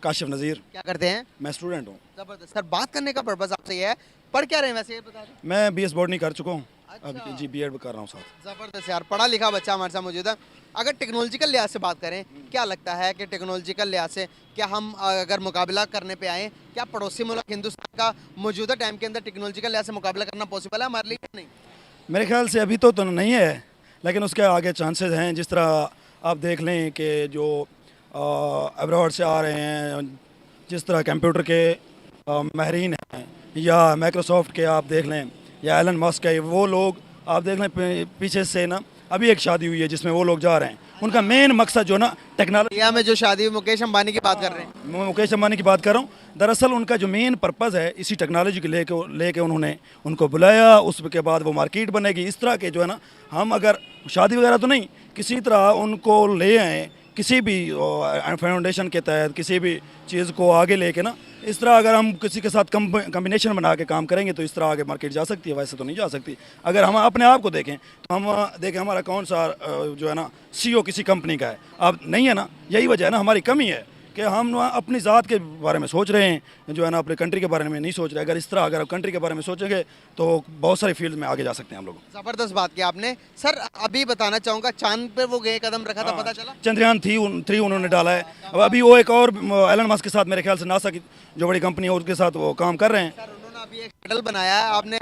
काशिफ नज़ीर। क्या करते हैं? मैं स्टूडेंट हूँ। जबरदस्त सर, बात करने का पर्पस आपसे ये है, पढ़ क्या रहे हैं वैसे ये बता दें? मैं बीएस बॉटनी कर चुका हूँ। अच्छा। अभी जी बीएड कर रहा हूँ साथ। जबरदस्त यार, पढ़ा लिखा बच्चा हमारे साथ मौजूद है। अगर टेक्नोलॉजिकल लिहाज से बात करें, क्या लगता है कि टेक्नोलॉजिकल लिहाज से क्या हम अगर मुकाबला करने पे आए, क्या पड़ोसी मुल्क हिंदुस्तान का मौजूदा टाइम के अंदर टेक्नोलॉजिकल लिहाज से मुकाबला करना पॉसिबल है हमारे लिए या नहीं? मेरे ख्याल से अभी तो नहीं है, लेकिन उसके आगे चांसेस हैं। जिस तरह आप देख लें कि जो अब्रॉड से आ रहे हैं, जिस तरह कंप्यूटर के माहिरीन हैं, या माइक्रोसॉफ्ट के आप देख लें, या एलन मस्क है, वो लोग आप देख लें पीछे से ना अभी एक शादी हुई है जिसमें वो लोग जा रहे हैं। उनका मेन मकसद जो ना टेक्नोलॉजी। इंडिया में जो शादी हुई, मुकेश अंबानी की बात कर रहे हैं। मैं मुकेश अंबानी की बात कर रहा हूँ। दरअसल उनका जो मेन पर्पज़ है, इसी टेक्नोलॉजी को लेके उन्होंने उनको बुलाया, उसके बाद वो मार्केट बनेगी। इस तरह के जो है ना, हम अगर शादी वगैरह तो नहीं, किसी तरह उनको ले आएँ, किसी भी फाउंडेशन के तहत किसी भी चीज़ को आगे लेके ना, इस तरह अगर हम किसी के साथ कम्बिनेशन बना के काम करेंगे तो इस तरह आगे मार्केट जा सकती है, वैसे तो नहीं जा सकती। अगर हम अपने आप को देखें तो हम देखें हमारा कौन सा जो है ना सीईओ किसी कंपनी का है, अब नहीं है ना। यही वजह है ना, हमारी कमी है कि हम अपनी ज़ात के बारे में सोच रहे हैं, जो है ना अपने कंट्री के बारे में नहीं सोच रहे। अगर इस तरह अगर कंट्री के बारे में सोचेंगे तो बहुत सारी फील्ड में आगे जा सकते हैं हम लोग। जबरदस्त बात की आपने सर। अभी बताना चाहूँगा, चांद पे वो गए, कदम रखा था, पता चला? चंद्रयान 3 उन्होंने डाला है। अब अभी वो एक और एलन मस्क के साथ, मेरे ख्याल से नासा की जो बड़ी कंपनी है उसके साथ वो काम कर रहे हैं। सर उन्होंने अभी एक शटल बनाया है, आपने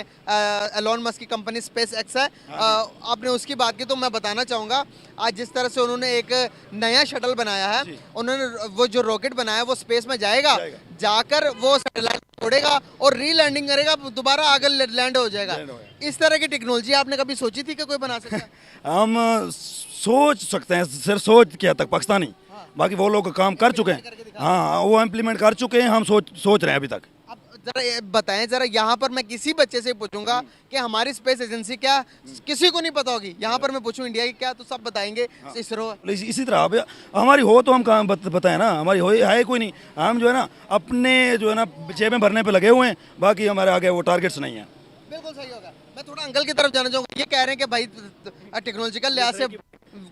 एलोन मस्क की कंपनी स्पेस एक्स है, आपने उसकी बात की, तो मैं बताना चाहूँगा आज जिस तरह से उन्होंने एक नया शटल बनाया है, उन्होंने वो जो रॉकेट बनाया वो स्पेस में जाएगा, जाकर वो सैटेलाइट छोड़ेगा और रीलैंडिंग करेगा, दोबारा आगे लैंड हो जाएगा। इस तरह की टेक्नोलॉजी आपने कभी सोची थी कि कोई बना सकता है? हम सोच सकते हैं, सिर्फ सोच किया तक पाकिस्तानी, बाकी वो लोग काम कर चुके हैं। हाँ, वो इम्प्लीमेंट कर चुके हैं, हम सोच रहे हैं अभी तक। अब जरा ये बताएं, जरा यहाँ पर मैं किसी बच्चे से पूछूंगा कि हमारी स्पेस एजेंसी क्या, किसी को नहीं पता होगी। यहाँ पर मैं पूछूं इंडिया की क्या, तो सब बताएंगे इसरो। इसी तरह अब हमारी हो तो हम काम बताएं ना, हमारी हो है कोई नहीं। हम जो है ना अपने जो है ना जेबें भरने पे लगे हुए हैं, बाकी हमारे आगे वो टारगेट्स नहीं है। बिल्कुल सही होगा। मैं थोड़ा अंकल की तरफ जाना चाहूँगा। ये कह रहे हैं कि भाई टेक्नोलॉजिकल लिहाज से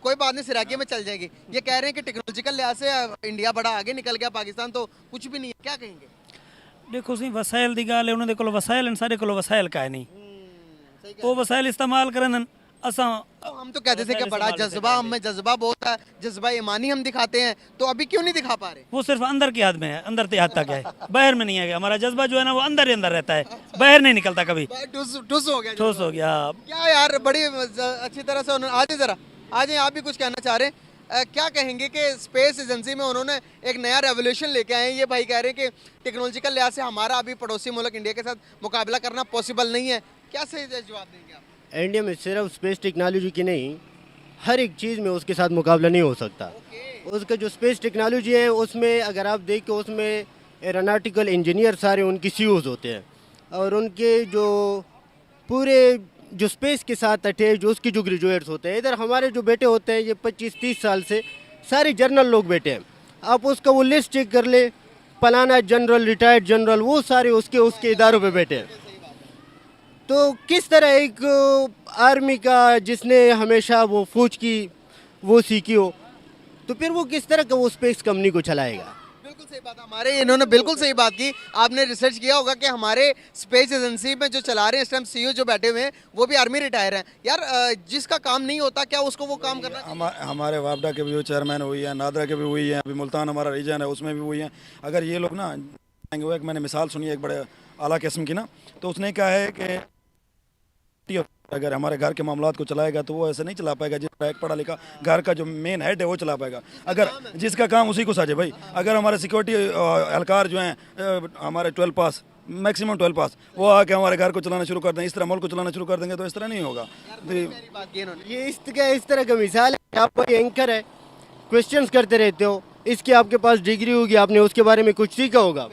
कोई बात नहीं, सिराकी में चल जाएगी। ये कह रहे हैं कि टेक्नोलॉजिकल लिहाज से इंडिया बड़ा आगे निकल गया, पाकिस्तान तो कुछ भी नहीं है, क्या कहेंगे? देखो सी वसाइल दी गाल है, उन्होंने कोल वसाइल सारे कोल वसाइल का है नहीं, वो वसाइल इस्तेमाल करन असा। तो हम तो कहते थे कि बड़ा जज्बा, हमें जज्बा बहुत है, जज्बा ईमानी हम दिखाते हैं, तो अभी क्यों नहीं दिखा पा रहे? वो सिर्फ अंदर की हद में है, अंदर ते हद तक है, बाहर में नहीं है। हमारा जज्बा जो है ना वो अंदर ही अंदर रहता है, बाहर नहीं निकलता कभी। ठुस हो गया, ठोस हो गया। क्या यार, बड़ी अच्छी तरह से उन्होंने, आज जरा आज आप भी कुछ कहना चाह रहे हैं। क्या कहेंगे कि स्पेस एजेंसी में उन्होंने एक नया रेवोल्यूशन लेके आए हैं। ये भाई कह रहे हैं कि टेक्नोलॉजिकल लिहाज से हमारा अभी पड़ोसी मुल्क इंडिया के साथ मुकाबला करना पॉसिबल नहीं है। क्या सही जवाब देंगे आप? इंडिया में सिर्फ स्पेस टेक्नोलॉजी की नहीं, हर एक चीज़ में उसके साथ मुकाबला नहीं हो सकता। उसका जो स्पेस टेक्नोलॉजी है उसमें अगर आप देखो, उसमें एरोनॉटिकल इंजीनियर सारे उनकी सीईओज होते हैं, और उनके जो पूरे जो स्पेस के साथ अटैच उसकी जो ग्रेजुएट्स होते हैं। इधर हमारे जो बेटे होते हैं ये 25-30 साल से सारे जनरल लोग बैठे हैं। आप उसका वो लिस्ट चेक कर ले, फलाना जनरल, रिटायर्ड जनरल, वो सारे उसके इदारों पे बैठे हैं। तो किस तरह एक आर्मी का जिसने हमेशा वो फौज की वो सीखी हो, तो फिर वो किस तरह का वो स्पेस कंपनी को चलाएगा? बिल्कुल सही बात, हमारे इन्होंने बिल्कुल सही बात की। आपने रिसर्च किया होगा कि हमारे स्पेस एजेंसी में जो चला रहे हैं इस टाइम सीईओ जो बैठे हुए हैं वो भी आर्मी रिटायर हैं। यार जिसका काम नहीं होता क्या उसको वो काम करना चाहिए? हमारे वापडा के भी वो चेयरमैन हुई है, नादरा के भी हुई है, अभी मुल्तान हमारा रीजन है उसमें भी हुई है। अगर ये लोग ना, एक मैंने मिसाल सुनी है एक बड़े आला किस्म की ना, तो उसने कहा है कि अगर हमारे घर के मामलात को चलाएगा तो वो ऐसे नहीं चला पाएगा जिसका एक पढ़ा लिखा घर का जो मेन हेड है वो चला पाएगा, अगर जिसका काम उसी को साझे। भाई अगर हमारे सिक्योरिटी एहलकार जो हैं हमारे 12 पास, मैक्सिमम 12 पास, वो आके हमारे घर को चलाना शुरू कर दें, इस तरह मुल्क को चलाना शुरू कर देंगे तो इस तरह नहीं होगा। ये इस तरह का मिसाल है। आप कोई एंकर है, क्वेश्चंस करते रहते हो, इसकी आपके पास डिग्री होगी, आपने उसके बारे में कुछ सीखा होगा,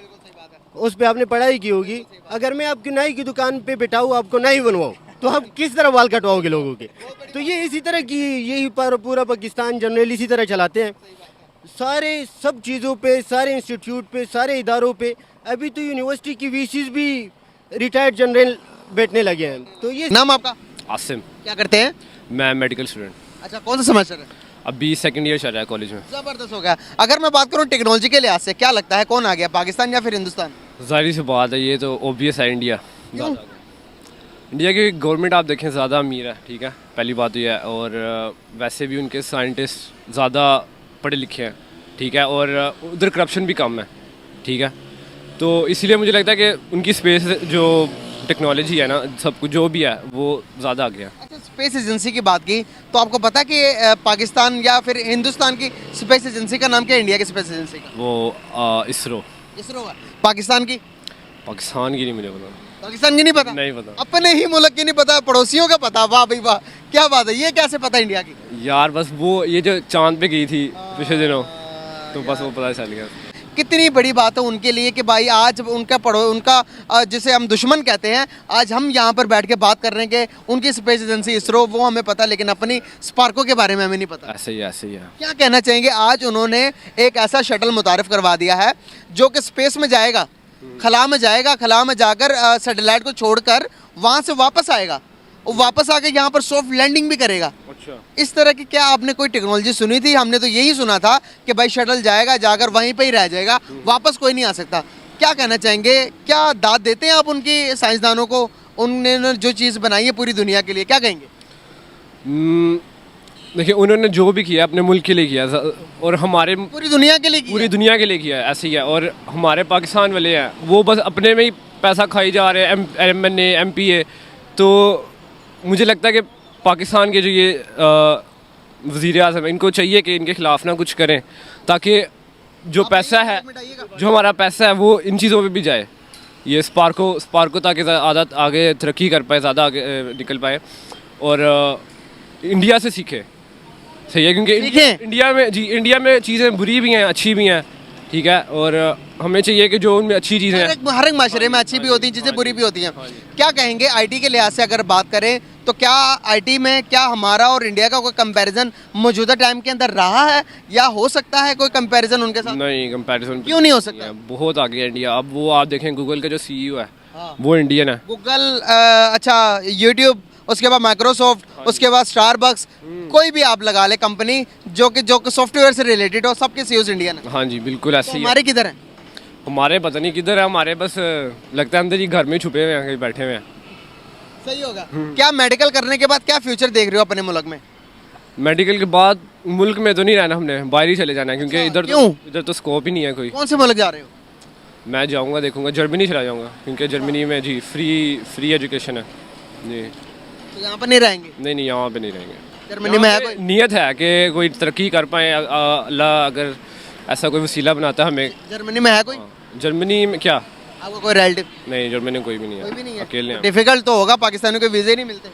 उस पर आपने पढ़ाई की होगी। अगर मैं आपकी नाई की दुकान पे बिठाऊँ, आपको नाई बनवाऊँ, तो आप किस तरह बाल कटवाओगे लोगों के? तो ये इसी तरह की, यही पूरा पाकिस्तान जनरल इसी तरह चलाते हैं, सारे सब चीज़ों पे, सारे इंस्टीट्यूट पे, सारे इदारों पे। अभी तो यूनिवर्सिटी की वीसीज भी रिटायर्ड जनरल बैठने लगे हैं। तो ये नाम आपका? आसिम। क्या करते हैं? मैं मेडिकल स्टूडेंट। अच्छा, कौन सा सेमेस्टर है? अभी सेकंड ईयर चल रहा है कॉलेज में। ज़बरदस्त हो गया। अगर मैं बात करूँ टेक्नोलॉजी के लिहाज से, क्या लगता है कौन आ गया, पाकिस्तान या फिर हिंदुस्तान? जाहिर सी बात है, ये तो ऑब्वियस है, इंडिया ज़्यादा आगे। इंडिया की गवर्नमेंट आप देखें ज़्यादा अमीर है, ठीक है, पहली बात तो ये है। और वैसे भी उनके साइंटिस्ट ज़्यादा पढ़े लिखे हैं, ठीक है, और उधर करप्शन भी कम है, ठीक है। तो इसीलिए मुझे लगता है कि उनकी स्पेस जो टेक्नोलॉजी है ना, सब कुछ जो भी है वो ज़्यादा आगे है। अच्छा, स्पेस एजेंसी की बात की तो आपको पता कि पाकिस्तान या फिर हिंदुस्तान की स्पेस एजेंसी का नाम क्या है, इंडिया की स्पेस एजेंसी का? वो इसरो। इसरो है। पाकिस्तान की? पाकिस्तान की नहीं मुझे पता। पाकिस्तान की नहीं पता? नहीं पता। अपने ही मुल्क की नहीं पता, पड़ोसियों का पता। वाह भाई वाह, क्या बात है, ये कैसे पता इंडिया की? यार बस वो ये जो चांद पे गई थी पिछले दिनों, तो बस वो पता चल गया। कितनी बड़ी बात है उनके लिए कि भाई आज उनका जिसे हम दुश्मन कहते हैं, आज हम यहाँ पर बैठ के बात कर रहे हैं कि उनकी स्पेस एजेंसी इसरो, वो हमें पता, लेकिन अपनी स्पार्को के बारे में हमें नहीं पता। ऐसे ही है। क्या कहना चाहेंगे, आज उन्होंने एक ऐसा शटल मुतारिफ करवा दिया है जो कि स्पेस में जाएगा, खला में जाएगा, खला में जाकर सैटेलाइट को छोड़कर वहाँ से वापस आएगा, और वापस आके यहाँ पर सॉफ्ट लैंडिंग भी करेगा। अच्छा, इस तरह की क्या आपने कोई टेक्नोलॉजी सुनी थी? हमने तो यही सुना था कि भाई शटल जाएगा, जाकर वहीं पे ही रह जाएगा, वापस कोई नहीं आ सकता। क्या कहना चाहेंगे, क्या दाद देते हैं आप उनकी साइंसदानों को, उन्होंने जो चीज़ बनाई है पूरी दुनिया के लिए, क्या कहेंगे? देखिए उन्होंने जो भी किया अपने मुल्क के लिए किया, और हमारे पूरी दुनिया के लिए किया? पूरी दुनिया के लिए किया है, ऐसे ही है। और हमारे पाकिस्तान वाले हैं वो बस अपने में ही पैसा खाई जा रहे हैं, MNA MPA। तो मुझे लगता है कि पाकिस्तान के जो ये वज़ीर आज़म, इनको चाहिए कि इनके ख़िलाफ़ ना कुछ करें, ताकि जो पैसा है, जो हमारा पैसा है वो इन चीज़ों पे भी जाए। ये स्पार्को ताकि आदत आगे तरक्की कर पाए, ज़्यादा आगे निकल पाए, और इंडिया से सीखे। सही है, क्योंकि इंडिया में चीज़ें बुरी भी हैं, अच्छी भी हैं, ठीक है। और हमें चाहिए कि जो उनमें अच्छी चीज़ें हैं, हर एक माशरे में अच्छी भी होती हैं चीज़ें, बुरी भी होती हैं। क्या कहेंगे आईटी के लिहाज से अगर बात करें तो क्या आईटी में क्या हमारा और इंडिया का कोई कंपैरिजन मौजूदा टाइम के अंदर रहा है, या हो सकता है कोई कंपैरिजन उनके साथ? नहीं, कंपैरिजन क्यों नहीं हो सकता? बहुत आगे है इंडिया। अब वो आप देखें, गूगल का जो CEO है वो इंडियन है। गूगल, अच्छा, यूट्यूब, उसके बाद माइक्रोसॉफ्ट, उसके बाद स्टारबक्स, कोई भी आप लगा ले कंपनी जो कि सॉफ्टवेयर से रिलेटेड हो, सबके सीईओ इंडियन है। हाँ जी, बिल्कुल ऐसे ही है। हमारे किधर है? हमारे पता नहीं किधर है, हमारे बस लगता है अंदर ही घर में छुपे हुए हैं, कहीं बैठे हुए हैं। सही होगा। क्या मेडिकल करने के बाद क्या फ्यूचर देख रहे हो अपने मुल्क में? मेडिकल के बाद मुल्क में तो नहीं रहना, हमने बाहर ही चले जाना है, क्योंकि इधर तो स्कोप ही नहीं है कोई। कौन से मुल्क जा रहे हो? मैं जाऊंगा, देखूंगा, जर्मनी चला जाऊंगा, क्योंकि जर्मनी में जी फ्री एजुकेशन है जी। तो यहाँ पर नहीं रहेंगे? नहीं, यहाँ पे नहीं रहेंगे। जर्मनी में है कोई नियत है कि कोई तरक्की कर पाए, अल्लाह अगर ऐसा कोई वसीला बनाता है हमें। जर्मनी में है कोई? जर्मनी में क्या आपको कोई रिलेटिव? नहीं, जर्मनी में कोई भी नहीं कोई भी नहीं है, है। अकेले हैं। डिफिकल्ट तो होगा, पाकिस्तानियों के वीज़े नहीं मिलते।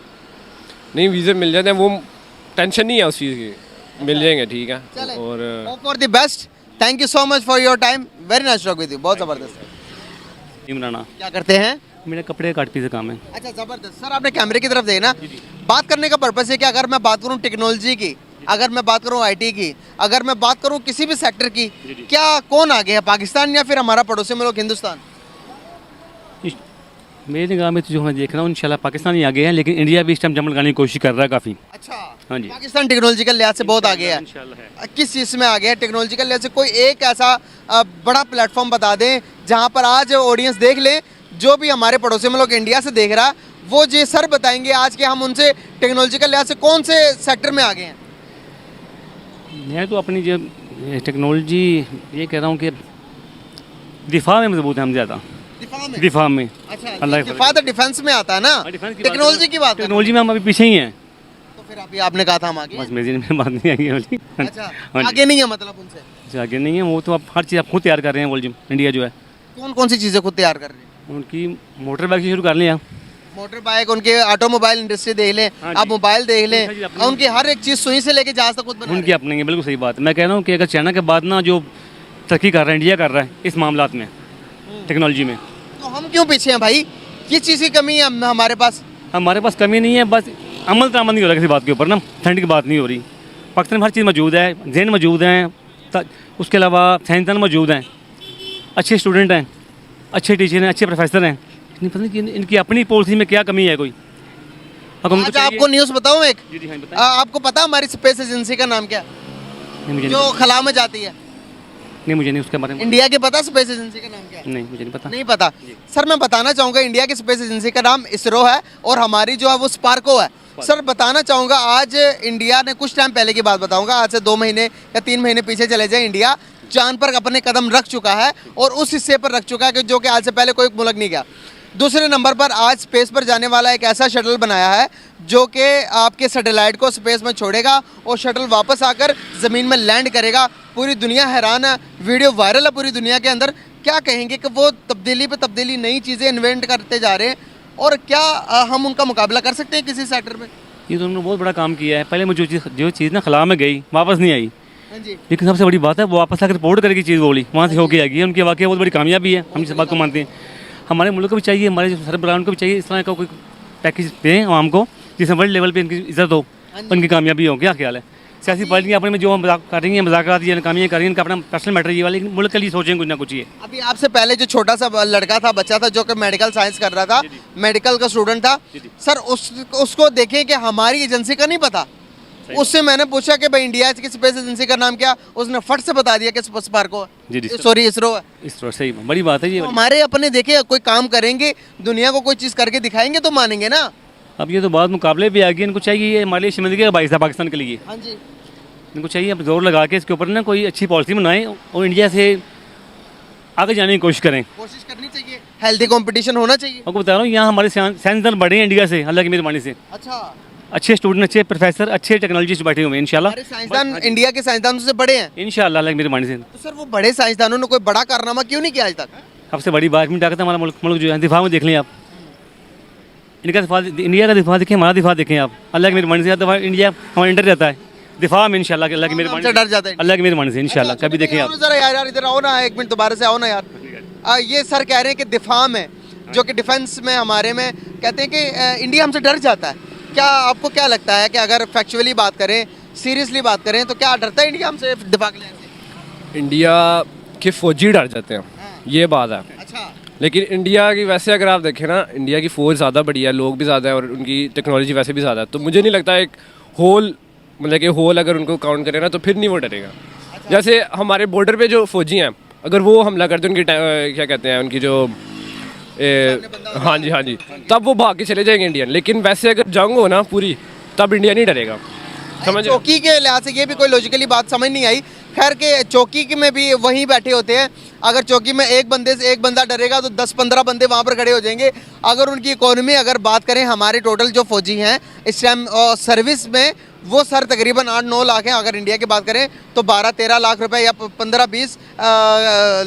नहीं, वीज़े मिल जाते हैं, वो टेंशन नहीं है उस चीज़ की, मिल जाएंगे, ठीक है। चलें। और hope for the best. Thank you so much for your time, very nice talk with you, बहुत ज़बरदस्त। इमराना, क्या करते हैं? मेरे कपड़े काटने से काम है। अच्छा, ज़बरदस्त। सर आपने कैमरे की तरफ देखना, बात करने का पर्पस है कि अगर मैं बात करूं टेक्नोलॉजी की, अगर मैं बात करूं आईटी की, अगर मैं बात करूं किसी भी सेक्टर की, क्या कौन आगे है, पाकिस्तान या फिर हमारा पड़ोसी मुल्क हिंदुस्तान? मेरी निगाह में तो जो मैं देख रहा हूँ इंशाल्लाह पाकिस्तान ही आगे है, लेकिन इंडिया भी इस टाइम जमल लगाने की कोशिश कर रहा है काफ़ी। अच्छा, हाँ जी, पाकिस्तान टेक्नोलॉजिकल लिहाज से बहुत आगे है। इंशाल्लाह है। किस चीज़ में आगे है टेक्नोलॉजिकल लिहाज से? कोई एक ऐसा बड़ा प्लेटफॉर्म बता दें जहाँ पर आज ऑडियंस देख ले, जो भी हमारे पड़ोसी मुल्क इंडिया से देख रहा है, वो जी सर बताएंगे आज के हम उनसे टेक्नोलॉजिकल लिहाज से कौन से सेक्टर में आगे हैं। मैं तो अपनी जो टेक्नोलॉजी ये कह रहा हूँ कि दिफा में मजबूत है हम ज़्यादा। दिफा में? अच्छा, अल्लाह दिफा तो डिफेंस में आता है ना, टेक्नोलॉजी की बात। टेक्नोलॉजी में हम अभी पीछे ही हैं। तो फिर अभी आपने कहा था हम आगे। बस मेरी बात नहीं आई वाली। अच्छा, आगे नहीं है मतलब उनसे? आगे नहीं है, वो तो आप हर चीज़ आप खुद तैयार कर रहे हैं। वॉल्यूम इंडिया जो है, कौन कौन सी चीज़ें खुद तैयार कर रहे हैं? उनकी मोटर बाइक से शुरू कर लिया, मोटर बाइक, उनके ऑटोमोबाइल इंडस्ट्री देख लें, आप मोबाइल देख लें, उनकी हर एक चीज़ सुई से लेके जहाज तक खुद बना उनकी अपनी है। बिल्कुल सही बात है। मैं कह रहा हूँ कि अगर चाइना के बाद ना जो तरक्की कर रहा है इंडिया कर रहा है इस मामलात में, टेक्नोलॉजी में, तो हम क्यों पीछे हैं भाई? किस चीज़ की कमी है हमारे पास? हमारे पास कमी नहीं है, बस अमल दरामद नहीं हो रहा किसी बात के ऊपर ना, ठंड की बात नहीं हो रही। पाकिस्तान में हर चीज़ मौजूद है, जहन मौजूद हैं, उसके अलावा साइंसदान मौजूद हैं, अच्छे स्टूडेंट हैं, अच्छे टीचर हैं, अच्छे प्रोफेसर हैं। नहीं पता नहीं कि इनकी अपनी पॉलिसी में क्या कमी है कोई। आज आपको न्यूज़ बताऊँ एक? जी हाँ, बताइए। आपको पता हमारी स्पेस एजेंसी का नाम क्या? नहीं मुझे जो खला में जाती है? नहीं मुझे नहीं उसके बारे में इंडिया की पता स्पेस एजेंसी का नाम क्या है? नहीं मुझे नहीं पता। नहीं पता। सर मैं बताना चाहूँगा इंडिया की स्पेस एजेंसी का नाम इसरो है और हमारी जो है वो स्पार्को है। सर बताना चाहूँगा आज इंडिया ने कुछ टाइम पहले की बात बताऊँगा, आज से 2 महीने या 3 महीने पीछे चले जाए, इंडिया चांद पर अपने कदम रख चुका है और उस हिस्से पर रख चुका है कि जो कि आज से पहले कोई मुल्क नहीं गया। दूसरे नंबर पर आज स्पेस पर जाने वाला एक ऐसा शटल बनाया है जो कि आपके सैटेलाइट को स्पेस में छोड़ेगा और शटल वापस आकर ज़मीन में लैंड करेगा। पूरी दुनिया हैरान है, वीडियो वायरल है पूरी दुनिया के अंदर। क्या कहेंगे कि वो तब्दीली पे तब्दीली, नई चीज़ें इन्वेंट करते जा रहे हैं और क्या हम उनका मुकाबला कर सकते हैं किसी सेक्टर में? ये तो उन्होंने बहुत बड़ा काम किया है। पहले मुझे जो चीज़ ना खला में गई वापस नहीं आई, हाँ जी। लेकिन सबसे बड़ी बात है वो वापस आकर रिपोर्ट करके चीज़ बोली, वहाँ से होके आएगी। उनकी वाकई बहुत बड़ी कामयाबी है, हम इस बात को मानते हैं। हमारे मुल्क को भी चाहिए, हमारे सरबराह को भी चाहिए इस तरह का कोई पैकेज दें आवाम को जिसमें वर्ल्ड लेवल पे इनकी इज्जत हो, उनकी कामयाबी हो। क्या ख्याल है? सियासी पार्टियाँ अपने में जो मजाक कर रही हैं, मजाक ये नाकामियाँ कर रही हैं, इनका अपना पर्सनल मैटर ये वाला, लेकिन मुल्क के लिए सोचें कुछ ना कुछ ये। अभी आपसे पहले जो छोटा सा लड़का था, बच्चा था जो कि मेडिकल साइंस कर रहा था, मेडिकल का स्टूडेंट था, सर उसको देखें कि हमारी एजेंसी का नहीं पता। उससे मैंने पूछा कि भाई इंडिया की स्पेस एजेंसी का नाम क्या, उसने फट से बता दिया कि स्पार्को है, सॉरी इसरो है। इसरो, सही बड़ी बात है ये। हमारे अपने देखे कोई काम करेंगे, दुनिया को कोई चीज़ करके दिखाएंगे तो मानेंगे ना। अब ये तो बात मुकाबले भी आ गई। इनको चाहिए ये हमारे लिए शर्मिंदगी का बाइस है पाकिस्तान के लिए। हाँ जी। इनको चाहिए अब जोर लगा के इसके ऊपर ना कोई अच्छी पॉलिसी बनाएं और इंडिया से आगे जाने की कोशिश करें। कोशिश करनी चाहिए, हेल्दी कंपटीशन होना चाहिए। आपको बता रहा हूँ यहाँ हमारे साइंसदान बढ़े हैं इंडिया से, अल्लाह की मेहरबानी से। अच्छा, अच्छे स्टूडेंट, अच्छे प्रोफेसर, अच्छे टेक्नोलॉजिस्ट बैठे हुए हैं इंशाल्लाह। हमारे साइंसदान इंडिया के साइंसदानों से बड़े हैं इंशाल्लाह अल्लाह की मेहरबानी से। तो सर वो बड़े साइंसदानों ने कोई बड़ा कारनामा क्यों नहीं किया आज तक? सबसे बड़ी बात मिनट हमारा मुल्क जो है दिफा में देख लें आप। इनका दिफा, इंडिया का दिफा देखें, हमारा दिफा देखें आप। अल्लाह की मेहरबानी से दफा इंडिया हमारा इंटर रहता है दिफा में इंशाल्लाह अल्लाह की मेहरबानी हमसे डर जाता है। अल्लाह की मेहरबानी से इंशाल्लाह। कभी देखें आप। जरा यार इधर आओ ना, एक मिनट दोबारा से आओ ना यार। ये सर कह रहे हैं कि दिफा में, जो कि डिफेंस में हमारे में कहते हैं कि इंडिया हमसे डर जाता है। क्या आपको क्या लगता है कि अगर फैक्चुअली बात करें, सीरियसली बात करें, तो क्या डरता है इंडिया हमसे दिफा के लिहाज से? इंडिया के फौजी डर जाते हैं, ये बात है। अच्छा, लेकिन इंडिया की वैसे अगर आप देखें ना, इंडिया की फ़ौज ज़्यादा बड़ी है, लोग भी ज़्यादा है और उनकी टेक्नोलॉजी वैसे भी ज़्यादा है। तो मुझे नहीं लगता एक होल, मतलब कि होल अगर उनको काउंट करें ना तो फिर नहीं वो डरेगा। जैसे हमारे बॉर्डर पे जो फ़ौजी हैं, अगर वो हमला करते उनकी क्या कहते हैं उनकी जो हाँ जी, तब वो भाग के चले जाएंगे इंडियन। लेकिन वैसे अगर जंग हो ना पूरी, तब इंडिया नहीं डरेगा। समझ, चौकी के लिहाज से ये भी कोई लॉजिकली बात समझ नहीं आई। खैर के चौकी के में भी वहीं बैठे होते हैं। अगर चौकी में एक बंदे से एक बंदा डरेगा तो 10-15 बंदे वहाँ पर खड़े हो जाएंगे। अगर उनकी इकोनॉमी अगर बात करें, हमारे टोटल जो फौजी हैं इस टाइम सर्विस में, वो सर तकरीबन 8-9 लाख हैं। अगर इंडिया की बात करें तो 12-13 लाख रुपए या 15-20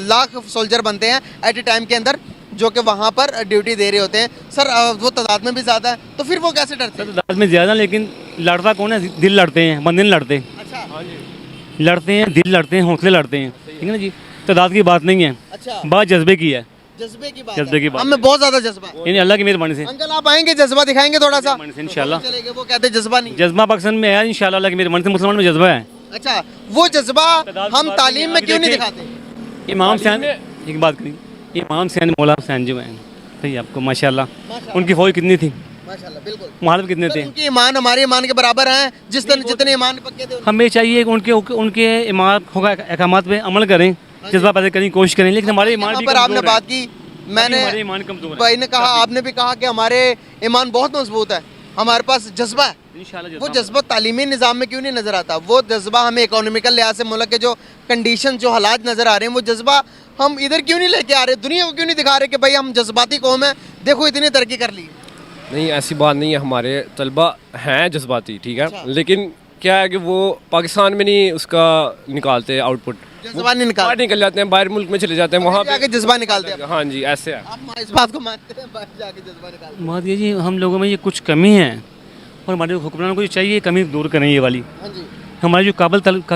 लाख सोल्जर बनते हैं एट ए टाइम के अंदर, जो कि वहाँ पर ड्यूटी दे रहे होते हैं। सर वो तादाद में भी ज़्यादा है, तो फिर वो कैसे डरते हैं? तादाद में ज़्यादा, लेकिन लड़ता कौन है? दिल लड़ते हैं, बंदे नहीं लड़ते। अच्छा, लड़ते हैं, दिल लड़ते हैं, हौसले लड़ते हैं, ठीक है ना जी। तादाद की बात नहीं है, अच्छा, बात जज्बे की है। जज्बे की बात जज्बे की बात हमें बहुत ज़्यादा जज्बा है। यानी अल्लाह की मेहरबानी से। अंकल आप आएंगे, जज्बा दिखाएंगे थोड़ा सा? इंशाल्लाह चलेंगे, वो कहते हैं जज्बा नहीं। जज्बा पाकिस्तान में है इंशाल्लाह अल्लाह की मेहरबानी से, मुसलमान में जज्बा है। अच्छा, वो जज्बा हम तालीम में क्यों नहीं दिखाते? इमाम हुसैन, एक बात करिए, इमाम हुसैन मौला हुसैन जो हैं, सही आपको माशाल्लाह, उनकी फौज कितनी थी, माशाल्लाह, बिल्कुल। मुहालिफ कितने थे? उनकी ईमान हमारे ईमान के बराबर हैं, जिस तरह जितने ईमान पक्के थे। हमें चाहिए कि उनके ईमान अहकामात पे अमल करें, जज्बा पैदा करने की कोशिश करें, लेकिन हमारे ईमान भी पर आपने कमज़ोर है। बात की, मैंने हमारे ईमान कमज़ोर है। भाई ने कहा, आपने भी कहा कि हमारे ईमान बहुत मजबूत है, हमारे पास जज्बा है। इंशाल्लाह वो जज्बा तालीमी निज़ाम में क्यों नहीं नज़र आता? वो जज्बा हमें इकोनॉमिकल लिहाज से मुल्क के जो कंडीशन, जो हालात नज़र आ रहे हैं, वो जज्बा हम इधर क्यों नहीं लेके आ रहे? दुनिया को क्यों नहीं दिखा रहे कि भाई हम जज्बाती कौम है, देखो इतनी तरक्की कर ली? नहीं ऐसी बात नहीं है, हमारे तलबा हैं जज्बाती, ठीक है। अच्छा। लेकिन क्या है कि वो पाकिस्तान में नहीं उसका निकालते आउटपुट, जज्बा नहीं बाहर निकल जाते हैं, बाहर मुल्क में चले जाते हैं, वहाँ जाके जज्बा निकालते हैं। हाँ जी, ऐसे है। आप इस बात को मानते हैं, बाहर जाके जज्बा निकालते हैं? बात ये जी, हम लोगों में ये कुछ कमी है और हमारे हुक्मरानों को ये चाहिए कमी दूर करें ये वाली। हाँ जी। हमारे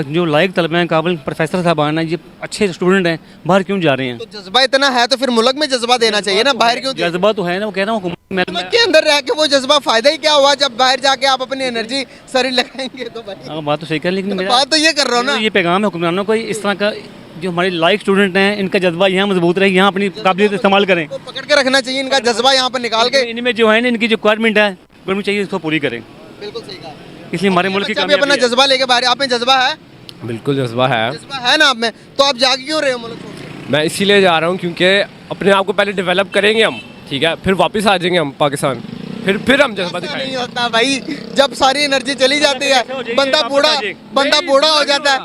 जो लायक तलबे हैं, काबिल प्रोफेसर साहबान हैं, ये अच्छे स्टूडेंट हैं, बाहर क्यों जा रहे हैं? तो जज्बा इतना है तो फिर मुल्क में जज्बा देना चाहिए ना, बाहर क्यों? जज्बा तो है ना, वो कह रहा हूँ मुल्क के अंदर रह के वो जज्बा फायदा ही क्या हुआ जब बाहर जाके आप अपनी एनर्जी सरी लगाएंगे? तो भाई बात तो सही कर, लेकिन मेरा बात तो ये कर रहा हूँ ना। ये पैगाम है हुक्मरानों को, इस तरह का जो हमारे लायक स्टूडेंट हैं, इनका जज्बा यहाँ मजबूत रहे, यहाँ अपनी काबिलियत इस्तेमाल करें, तो पकड़ के रखना चाहिए इनका जज्बा, यहाँ पर निकाल के। इनमें जो है ना, इनकी जो रिक्वायरमेंट है, गवर्नमेंट चाहिए इसको पूरी करें। बिल्कुल सही कहा। इसलिए हमारे मुल्क की बच्चा भी अपना कामयाबी है। जज्बा लेके बाहर, आप में जज्बा है? बिल्कुल जज्बा है। जज्बा है ना आप में, तो आप जाग क्यों रहे हो मुल्क छोड़ के? मैं इसीलिए जा रहा हूँ क्योंकि अपने आप को पहले डेवलप करेंगे हम, ठीक है, फिर वापस आ जाएंगे हम पाकिस्तान, फिर हम जज्बा ऐसा नहीं दिखाएंगे। होता भाई, जब सारी एनर्जी चली जाती है बंदा बूढ़ा हो जाता है।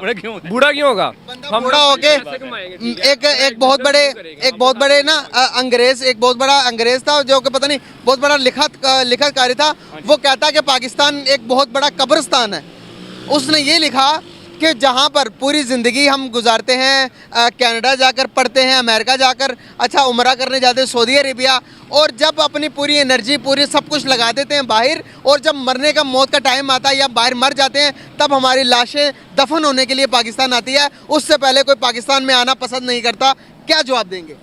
बूढ़ा क्यों होगा? बंदा बूढ़ा होके एक बहुत बड़े ना अंग्रेज, एक बहुत बड़ा अंग्रेज था जो कि पता नहीं बहुत बड़ा लिखतकारी था। वो कहता कि पाकिस्तान एक बहुत बड़ा कब्रिस्तान है। उसने ये लिखा कि जहाँ पर पूरी ज़िंदगी हम गुजारते हैं, कनाडा जाकर पढ़ते हैं, अमेरिका जाकर अच्छा उम्रा करने जाते हैं, सऊदी अरेबिया, और जब अपनी पूरी एनर्जी पूरी सब कुछ लगा देते हैं बाहर, और जब मरने का मौत का टाइम आता है या बाहर मर जाते हैं, तब हमारी लाशें दफन होने के लिए पाकिस्तान आती है। उससे पहले कोई पाकिस्तान में आना पसंद नहीं करता। क्या जवाब देंगे?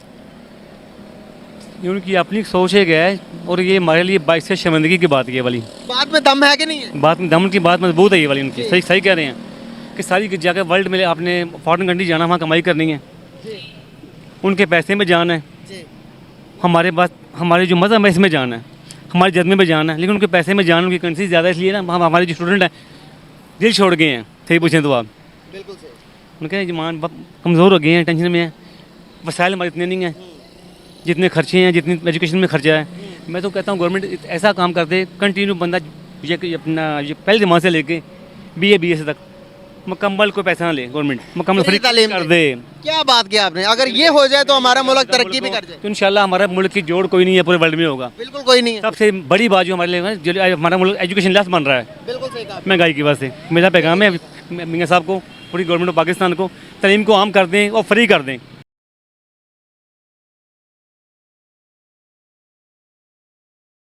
ये उनकी अपनी सोच है क्या है, और ये हमारे लिए बाइक से शर्मिंदगी की बात ये वाली। बात में दम है कि नहीं है? बात में दम की बात मजबूत है ये वाली उनकी। सही सही कह रहे हैं कि सारी जगह वर्ल्ड में आपने फॉरेन कंट्री जाना, वहाँ कमाई करनी है, उनके पैसे में जान है। हमारे पास हमारे जो मज़हब है इसमें जान है, हमारे जज्बे में जान है, लेकिन उनके पैसे में जान, उनकी करेंसी ज़्यादा, इसलिए ना हम हमारे जो स्टूडेंट हैं दिल छोड़ गए हैं। सही पूछें तो आप, बिल्कुल सही। उनके जमान कमज़ोर हो गए हैं, टेंशन में है, वसाइल हमारे इतने नहीं हैं जितने खर्चे हैं, जितनी एजुकेशन में खर्चा है। मैं तो कहता हूँ गवर्नमेंट ऐसा काम कर दे, कंटिन्यू बंदा ये अपना ये पहले जमाने से लेके BA से तक मुकम्मल कोई पैसा ना ले, गवर्नमेंट मुकम्मल फ्री तालीम कर दे। क्या बात किया आपने। अगर ये हो जाए तो हमारा मुल्क तरक्की भी कर जाए। तो इंशाल्लाह हमारा मुल्क की जोड़ कोई नहीं है, पूरे वर्ल्ड में होगा। बिल्कुल कोई नहीं है। सबसे बड़ी बात जो हमारे लिए है, जो हमारा मुल्क एजुकेशन लेस बन रहा है बिल्कुल सही कहा। महंगाई की वजह से। मेरा पैगाम है मियाँ साहब को, पूरी गवर्नमेंट ऑफ पाकिस्तान को, तालीम को आम कर दें और फ्री कर दें।